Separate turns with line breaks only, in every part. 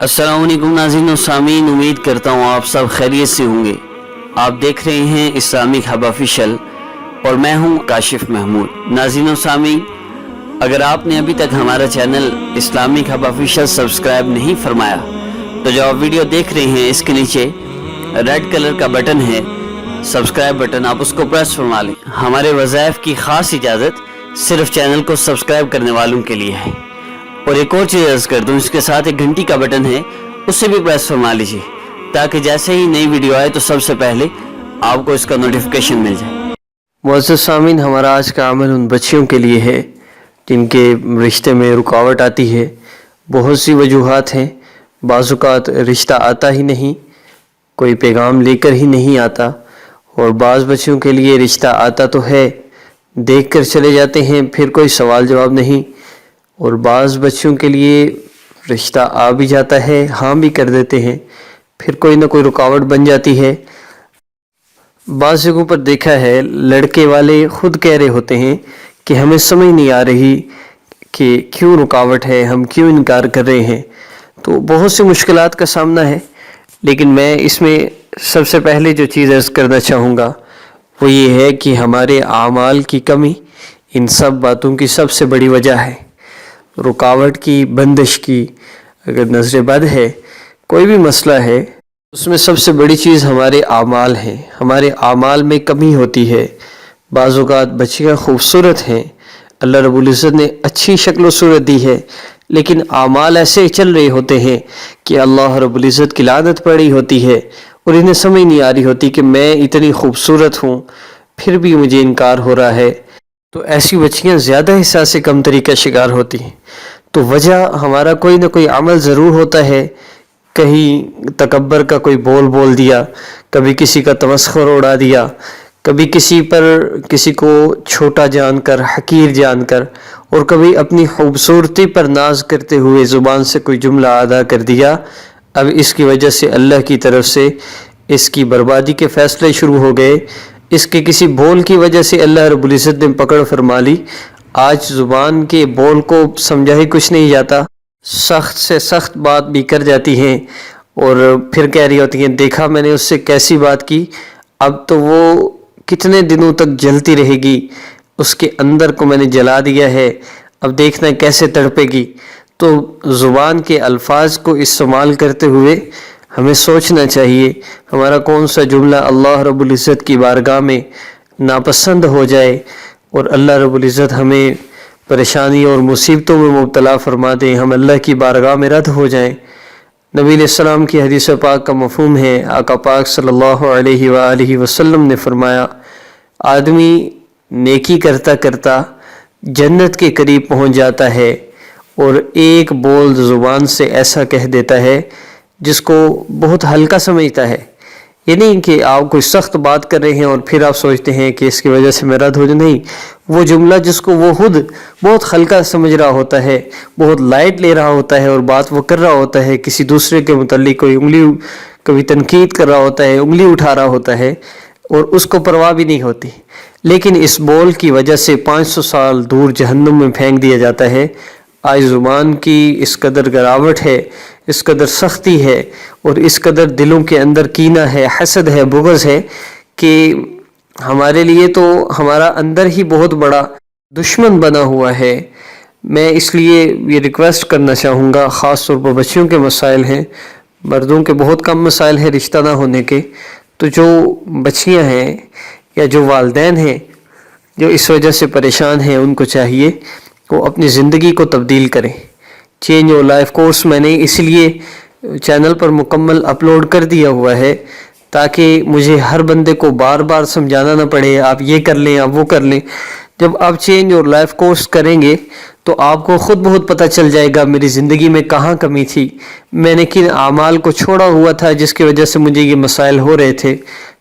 अस्सलाम वालेकुम नाज़रीन और सामीन, उम्मीद करता हूँ आप सब खैरियत से होंगे। आप देख रहे हैं इस्लामिक हब ऑफिशियल और मैं हूँ काशिफ महमूद। नाज़रीन और सामीन, अगर आपने अभी तक हमारा channel Islamic hub official subscribe नहीं फरमाया तो जो आप वीडियो देख रहे हैं इसके नीचे रेड कलर का बटन है सब्सक्राइब बटन, आप उसको प्रेस फरमा लें। हमारे वज़ाइफ की ख़ास इजाज़त सिर्फ चैनल को सब्सक्राइब करने वालों के लिए है। और एक और चीज़ अर्ज़ कर दूँ, इसके साथ एक घंटी का बटन है, उससे भी प्रेस फरमा लीजिए ताकि जैसे ही नई वीडियो आए तो सबसे पहले आपको इसका नोटिफिकेशन मिल जाए। मुअज़्ज़ज़ सामीन, हमारा आज का अमल उन बच्चियों के लिए है जिनके रिश्ते में रुकावट आती है। बहुत सी वजूहात हैं, बाज़ औक़ात रिश्ता आता ही नहीं, कोई पैगाम लेकर ही नहीं आता, और बाज़ बच्चियों के लिए रिश्ता आता तो है, देख कर चले जाते हैं, फिर कोई सवाल जवाब नहीं। और बाज़ बच्चियों के लिए रिश्ता आ भी जाता है, हाँ भी कर देते हैं, फिर कोई ना कोई रुकावट बन जाती है। बाज़ जगहों पर देखा है लड़के वाले ख़ुद कह रहे होते हैं कि हमें समझ नहीं आ रही कि क्यों रुकावट है, हम क्यों इनकार कर रहे हैं। तो बहुत सी मुश्किलात का सामना है, लेकिन मैं इसमें सबसे पहले जो चीज़ अर्ज़ करना चाहूँगा वो ये है कि हमारे आमाल की कमी इन सब बातों की सबसे बड़ी वजह है। रुकावट की, बंदिश की, अगर नज़र बद है, कोई भी मसला है, उसमें सबसे बड़ी चीज़ हमारे आमाल हैं। हमारे आमाल में कमी होती है। बाज़ औक़ात बच्चियाँ खूबसूरत हैं, अल्लाह रब्बुल इज़्ज़त ने अच्छी शक्ल व सूरत दी है, लेकिन आमाल ऐसे चल रहे होते हैं कि अल्लाह रब्बुल इज़्ज़त की लानत पड़ी होती है और इन्हें समझ नहीं आ रही होती कि मैं इतनी खूबसूरत हूँ फिर भी मुझे इनकार हो रहा है। तो ऐसी बच्चियाँ ज़्यादा हिस्सा से कम तरीका शिकार होती हैं। तो वजह हमारा कोई ना कोई अमल ज़रूर होता है। कहीं तकब्बर का कोई बोल दिया, कभी किसी का तमस्खुर उड़ा दिया, कभी किसी को छोटा जानकर, हकीर जानकर, और कभी अपनी खूबसूरती पर नाज करते हुए ज़ुबान से कोई जुमला अदा कर दिया। अब इसकी वजह से अल्लाह की तरफ से इसकी बर्बादी के फ़ैसले शुरू हो गए। इसके किसी बोल की वजह से अल्लाह रब्बुल इज़्ज़त ने पकड़ फरमा ली। आज ज़ुबान के बोल को समझा ही कुछ नहीं जाता, सख्त से सख्त बात भी कर जाती हैं और फिर कह रही होती हैं देखा मैंने उससे कैसी बात की, अब तो वो कितने दिनों तक जलती रहेगी, उसके अंदर को मैंने जला दिया है, अब देखना कैसे तड़पेगी। तो ज़ुबान के अल्फाज को इस्तेमाल करते हुए हमें सोचना चाहिए हमारा कौन सा जुमला अल्लाह रब्बुल इज़्ज़त की बारगाह में नापसंद हो जाए और अल्लाह रब्बुल इज़्ज़त हमें परेशानी और मुसीबतों में मुब्तला फरमा दें, हम अल्लाह की बारगाह में रद्द हो जाएं। नबी अलैहिस्सलाम की हदीस पाक का मफ़हूम है, आका पाक सल्लल्लाहु अलैहि वसल्लम ने फरमाया, आदमी नेकी करता करता जन्नत के करीब पहुंच जाता है और एक बोल ज़ुबान से ऐसा कह देता है जिसको बहुत हल्का समझता है। ये नहीं कि आप कोई सख्त बात कर रहे हैं और फिर आप सोचते हैं कि इसकी वजह से मैं रद्द हो जाए, नहीं, वो जुमला जिसको वो खुद बहुत हल्का समझ रहा होता है, बहुत लाइट ले रहा होता है और बात वो कर रहा होता है, किसी दूसरे के मुताल्लिक कोई कभी तनकीद कर रहा होता है, उंगली उठा रहा होता है और उसको परवाह भी नहीं होती, लेकिन इस बोल की वजह से 500 साल दूर जहन्नुम में फेंक दिया जाता है। आज ज़ुबान की इस कदर गिरावट है, इस कदर सख्ती है और इस कदर दिलों के अंदर कीना है, हसद है, बुग़्ज़ है कि हमारे लिए तो हमारा अंदर ही बहुत बड़ा दुश्मन बना हुआ है। मैं इसलिए ये रिक्वेस्ट करना चाहूँगा, ख़ास तौर पर बच्चियों के मसाइल हैं, मर्दों के बहुत कम मसाइल हैं रिश्ता ना होने के। तो जो बच्चियाँ हैं या जो वालिदैन हैं जो इस वजह से परेशान हैं, उनको चाहिए वो अपनी ज़िंदगी को तब्दील करें। चेंज योर लाइफ कोर्स मैंने इसलिए चैनल पर मुकम्मल अपलोड कर दिया हुआ है ताकि मुझे हर बंदे को बार बार समझाना ना पड़े, आप ये कर लें, आप वो कर लें। जब आप चेंज योर लाइफ कोर्स करेंगे तो आपको ख़ुद बहुत पता चल जाएगा मेरी ज़िंदगी में कहाँ कमी थी, मैंने किन आमाल को छोड़ा हुआ था जिसकी वजह से मुझे ये मसाइल हो रहे थे।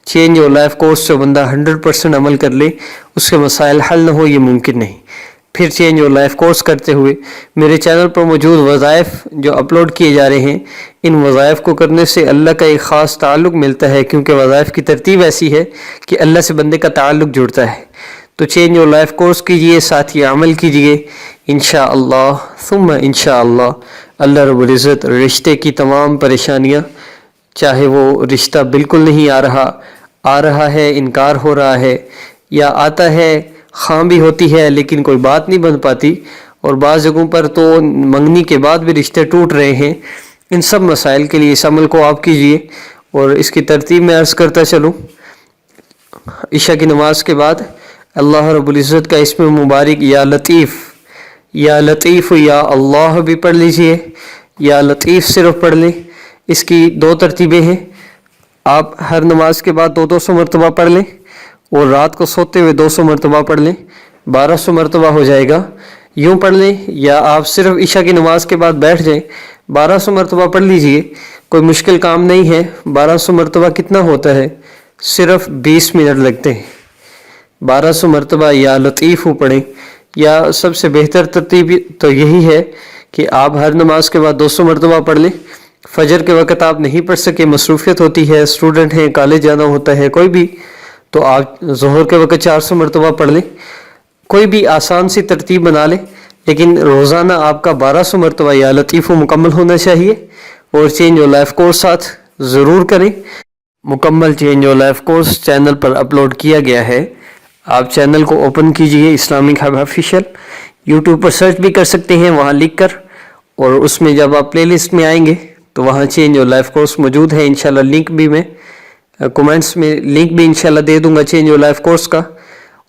चेंज योर लाइफ कोर्स से बंदा 100% अमल कर ले, उसके मसाइल हल ना हो ये मुमकिन नहीं। फिर चेंज योर लाइफ कोर्स करते हुए मेरे चैनल पर मौजूद वज़ाइफ जो अपलोड किए जा रहे हैं, इन वज़ाइफ को करने से अल्लाह का एक ख़ास ताल्लुक़ मिलता है, क्योंकि वज़ाइफ की तरतीब ऐसी है कि अल्लाह से बंदे का ताल्लुक़ जुड़ता है। तो चेंज योर लाइफ कोर्स कीजिए, साथ ही अमल कीजिए, इंशाअल्लाह सुम्मा इंशाअल्लाह
اللہ رب العزت رشتے کی تمام پریشانیاں، چاہے وہ رشتہ بالکل نہیں آ رہا ہے، انکار ہو رہا ہے، یا آتا ہے خواہ بھی ہوتی ہے لیکن کوئی بات نہیں بن پاتی، اور بعض جگہوں پر تو منگنی کے بعد بھی رشتے ٹوٹ رہے ہیں، ان سب مسائل کے لیے اس عمل کو آپ کیجئے۔ اور اس کی ترتیب میں عرض کرتا چلوں، عشاء کی نماز کے بعد اللہ رب العزت کا اسم مبارک یا لطیف یا اللہ بھی پڑھ لیجئے، یا لطیف صرف پڑھ لیں۔ اس کی دو ترتیبیں ہیں، آپ ہر نماز کے بعد 200 مرتبہ پڑھ لیں، اور رات کو سوتے ہوئے 200 مرتبہ پڑھ لیں، 1200 مرتبہ ہو جائے گا۔ یوں پڑھ لیں، یا آپ صرف عشاء کی نماز کے بعد بیٹھ جائیں، 1200 مرتبہ پڑھ لیجئے، کوئی مشکل کام نہیں ہے۔ 1200 مرتبہ کتنا ہوتا ہے؟ صرف 20 منٹ لگتے ہیں۔ 1200 مرتبہ یا لطیف پڑھیں، یا سب سے بہتر ترتیب تو یہی ہے کہ آپ ہر نماز کے بعد 200 مرتبہ پڑھ لیں۔ فجر کے وقت آپ نہیں پڑھ سکے، مصروفیت ہوتی ہے، اسٹوڈنٹ ہیں، کالج جانا ہوتا ہے، کوئی بھی، تو آپ ظہر کے وقت 400 مرتبہ پڑھ لیں۔ کوئی بھی آسان سی ترتیب بنا لیں، لیکن روزانہ آپ کا 1200 مرتبہ یا لطیف مکمل ہونا چاہیے۔ اور چینج آف لائف کورس ساتھ ضرور کریں۔ مکمل change of life course channel per upload کیا گیا ہے، آپ چینل کو اوپن کیجئے، اسلامک ہب آفیشیل، یوٹیوب پر سرچ بھی کر سکتے ہیں وہاں لکھ کر، اور اس میں جب آپ پلے لسٹ میں آئیں گے تو وہاں چینج آف لائف کورس موجود ہے۔ انشاءاللہ لنک بھی میں کومنٹس میں لنک بھی انشاءاللہ دے دوں گا چینج آف لائف کورس کا۔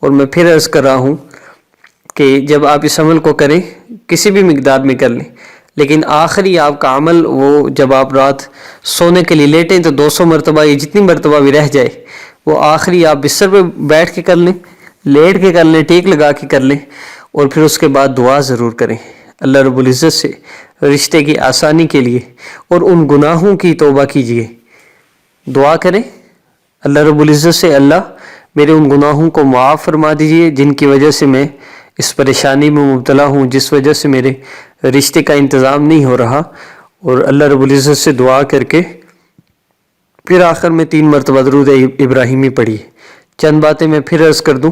اور میں پھر عرض کر رہا ہوں کہ جب آپ اس عمل کو کریں، کسی بھی مقدار میں کر لیں، لیکن آخری آپ کا عمل وہ جب آپ رات سونے کے لیے لیٹیں تو 200 مرتبہ یا جتنی مرتبہ بھی رہ جائے، وہ آخری آپ بستر پہ بیٹھ کے کر لیں، لیٹ کے کر لیں، ٹیک لگا کے کر لیں، اور پھر اس کے بعد دعا ضرور کریں اللہ رب العزت سے رشتے کی آسانی کے لیے، اور ان گناہوں کی توبہ کیجیے۔ دعا کریں اللہ رب العزت سے، اللہ میرے ان گناہوں کو معاف فرما دیجیے جن کی وجہ سے میں اس پریشانی میں مبتلا ہوں، جس وجہ سے میرے رشتے کا انتظام نہیں ہو رہا۔ اور اللہ رب العزت سے دعا کر کے پھر آخر میں 3 مرتبہ درود ابراہیمی پڑھی۔ چند باتیں میں پھر عرض کر دوں،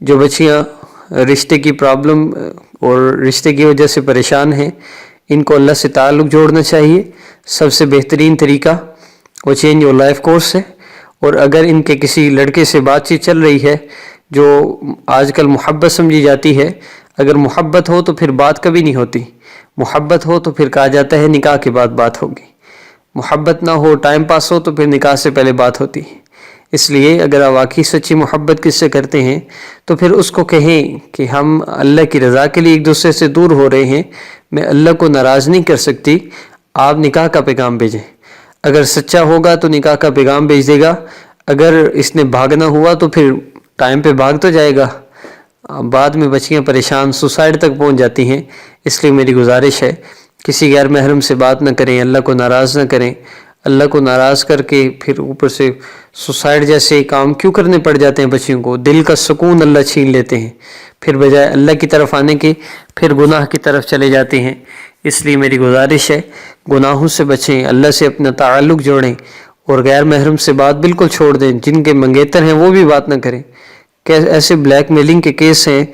جو بچیاں رشتے کی پرابلم اور رشتے کی وجہ سے پریشان ہیں، ان کو اللہ سے تعلق جوڑنا چاہیے۔ سب سے بہترین طریقہ وہ چینج آف لائف کورس ہے۔ اور اگر ان کے کسی لڑکے سے بات چیت چل رہی ہے جو آج کل محبت سمجھی جاتی ہے، اگر محبت ہو تو پھر بات کبھی نہیں ہوتی، محبت ہو تو پھر کہا جاتا ہے نکاح کے بعد بات ہوگی، محبت نہ ہو، ٹائم پاس ہو تو پھر نکاح سے پہلے بات ہوتی ہے۔ اس لیے اگر آپ واقعی سچی محبت کس سے کرتے ہیں تو پھر اس کو کہیں کہ ہم اللہ کی رضا کے لیے ایک دوسرے سے دور ہو رہے ہیں، میں اللہ کو ناراض نہیں کر سکتی، آپ نکاح کا پیغام بھیجیں۔ اگر سچا ہوگا تو نکاح کا پیغام بھیج دے گا، اگر اس نے بھاگنا ہوا تو پھر ٹائم پہ بھاگ تو جائے گا، بعد میں بچیاں پریشان سوسائڈ تک پہنچ جاتی ہیں۔ اس لیے میری گزارش ہے کسی غیر محرم سے بات نہ کریں، اللہ کو ناراض نہ کریں۔ اللہ کو ناراض کر کے پھر اوپر سے سوسائڈ جیسے کام کیوں کرنے پڑ جاتے ہیں بچیوں کو؟ دل کا سکون اللہ چھین لیتے ہیں، پھر بجائے اللہ کی طرف آنے کے پھر گناہ کی طرف چلے جاتے ہیں۔ اس لیے میری گزارش ہے گناہوں سے بچیں، اللہ سے اپنا تعلق جوڑیں، اور غیر محرم سے بات بالکل چھوڑ دیں۔ جن کے منگیتر ہیں وہ بھی بات نہ کریں۔ ایسے بلیک میلنگ کے کیس ہیں،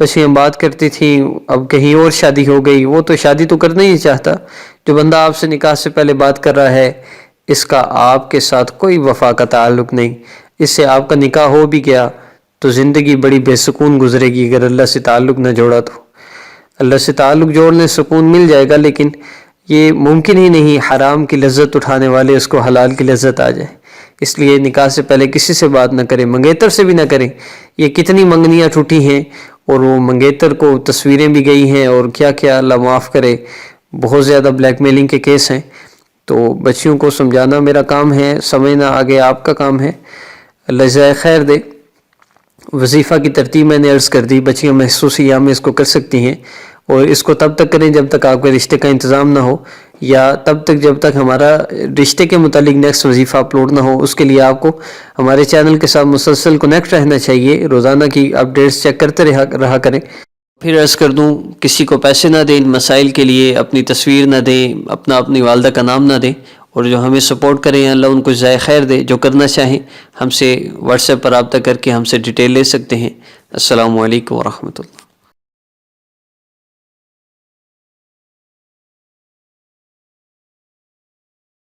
بچیاں بات کرتی تھیں، اب کہیں اور شادی ہو گئی، وہ تو شادی تو کرنا ہی چاہتا۔ جو بندہ آپ سے نکاح سے پہلے بات کر رہا ہے، اس کا آپ کے ساتھ کوئی وفا کا تعلق نہیں، اس سے آپ کا نکاح ہو بھی گیا تو زندگی بڑی بے سکون گزرے گی اگر اللہ سے تعلق نہ جوڑا تو۔ اللہ سے تعلق جوڑنے سکون مل جائے گا، لیکن یہ ممکن ہی نہیں حرام کی لذت اٹھانے والے اس کو حلال کی لذت آ جائے۔ اس لیے نکاح سے پہلے کسی سے بات نہ کریں، منگیتر سے بھی نہ کریں۔ یہ کتنی منگنیاں ٹوٹی ہیں، اور وہ منگیتر کو تصویریں بھی گئی ہیں، اور کیا کیا اللہ معاف کرے، بہت زیادہ بلیک میلنگ کے کیس ہیں۔ تو بچیوں کو سمجھانا میرا کام ہے، سمجھنا آگے آپ کا کام ہے۔ اللہ جزائے خیر دے۔ وظیفہ کی ترتیب میں نے عرض کر دی، بچیاں محسوس ایام میں اس کو کر سکتی ہیں، اور اس کو تب تک کریں جب تک آپ کے رشتے کا انتظام نہ ہو، یا تب تک جب تک ہمارا رشتے کے متعلق نیکسٹ وظیفہ اپلوڈ نہ ہو۔ اس کے لیے آپ کو ہمارے چینل کے ساتھ مسلسل کنیکٹ رہنا چاہیے، روزانہ کی اپڈیٹس چیک کرتے رہا کریں۔ پھر عرض کر دوں، کسی کو پیسے نہ دیں ان مسائل کے لیے، اپنی تصویر نہ دیں، اپنی والدہ کا نام نہ دیں، اور جو ہمیں سپورٹ کریں اللہ ان کو جزائے خیر دے۔ جو کرنا چاہیں ہم سے واٹس ایپ پر رابطہ کر کے ہم سے ڈیٹیل لے سکتے ہیں۔ السلام علیکم ورحمۃ اللہ۔